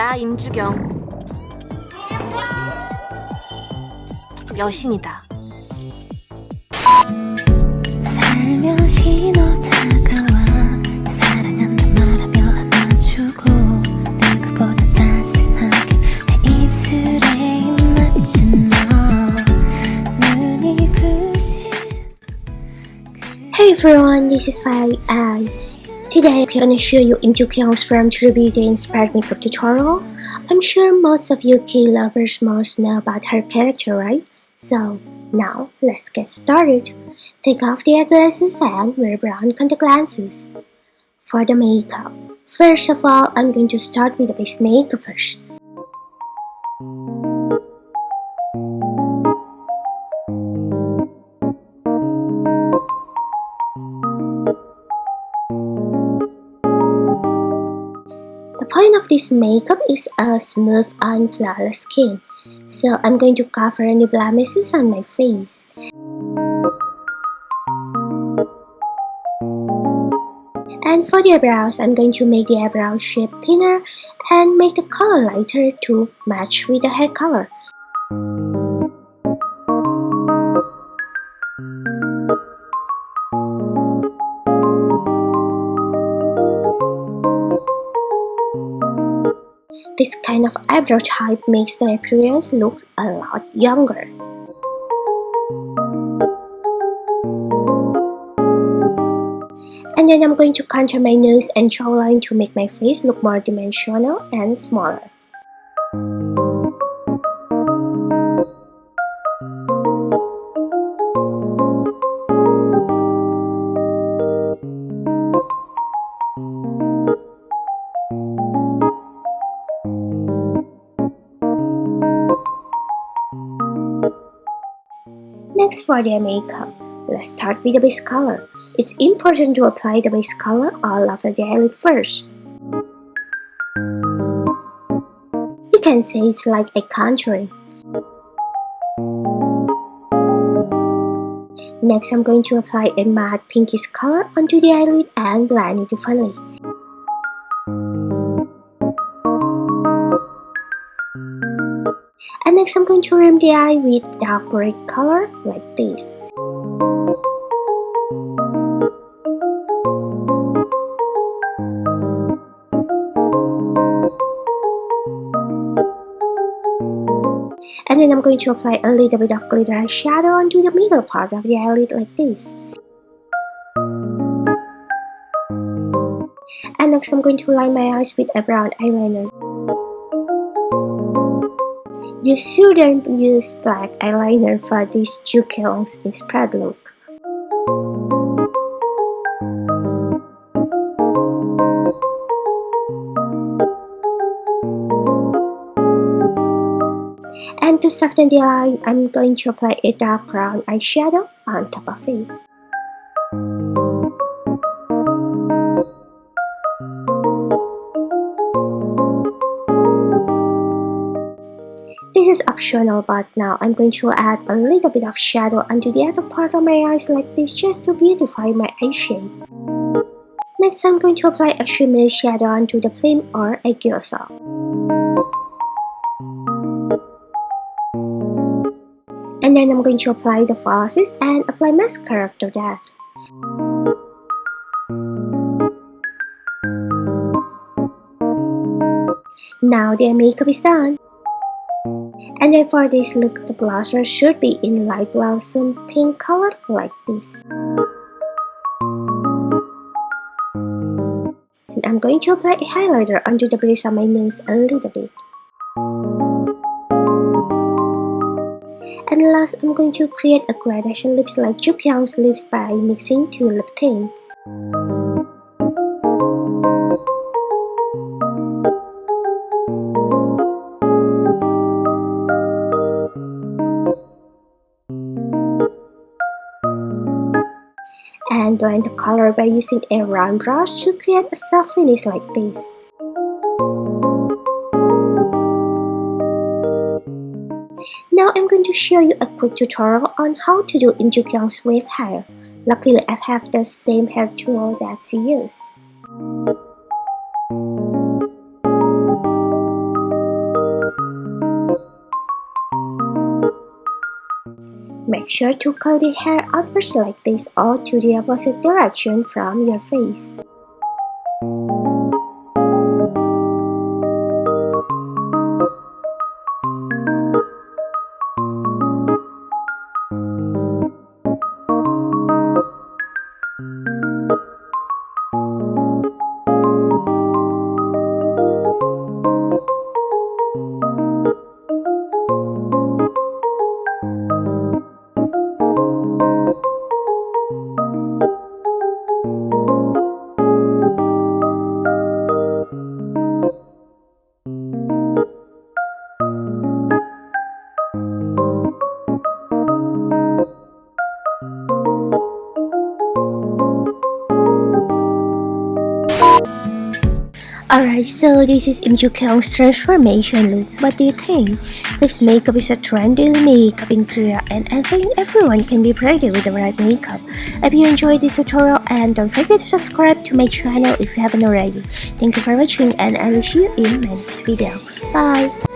나 임주경. 여신이다. 살며시 너 다가와 사랑한다 말하며 안아주고 누구보다 따스하게 내 입술에 입 맞춘 너 눈이 부신. Hey everyone, this is Fai and today I'm going to show you Jukyung's from True Beauty inspired makeup tutorial. I'm sure most of you K-lovers must know about her character, right? So now let's get started. Take off the eyeglasses and wear brown contact lenses. For the makeup, first of all, I'm going to start with the base makeup first. The point of this makeup is a smooth and flawless skin, so I'm going to cover any blemishes on my face. And for the eyebrows, I'm going to make the eyebrow shape thinner and make the color lighter to match with the hair color. This kind of eyebrow type makes the appearance look a lot younger. And then I'm going to contour my nose and jawline to make my face look more dimensional and smaller. Next, for their makeup, let's start with the base color. It's important to apply the base color all over the eyelid first. You can say it's like a contouring. Next, I'm going to apply a matte pinkish color onto the eyelid and blend it evenly. And next, I'm going to rim the eye with dark brick color like this. And then I'm going to apply a little bit of glitter eyeshadow onto the middle part of the eyelid like this. And next, I'm going to line my eyes with a brown eyeliner. You shouldn't use black eyeliner for this Jukyung's inspired look. And to soften the line, I'm going to apply a dark brown eyeshadow on top of it. This is optional, but now I'm going to add a little bit of shadow onto the outer part of my eyes like this just to beautify my eye shape. Next, I'm going to apply a shimmery shadow onto the flame or a gyoza. And then I'm going to apply the falsies and apply mascara after that. Now their makeup is done. And then for this look, the blusher should be in light blossom pink color like this. And I'm going to apply a highlighter onto the bridge of my nose a little bit. And last, I'm going to create a gradation lips like Jukyung's lips by mixing two lip tint. And blend the color by using a round brush to create a soft finish like this. Now I'm going to show you a quick tutorial on how to do Jukyung's wave hair. Luckily I have the same hair tool that she used. make sure to curl the hair outwards like this or to the opposite direction from your face. Alright, so this is Jukyung's transformation look. What do you think? This makeup is a trendy makeup in Korea and I think everyone can be pretty with the right makeup. If you enjoyed this tutorial, and don't forget to subscribe to my channel if you haven't already. Thank you for watching and I will see you in my next video. Bye!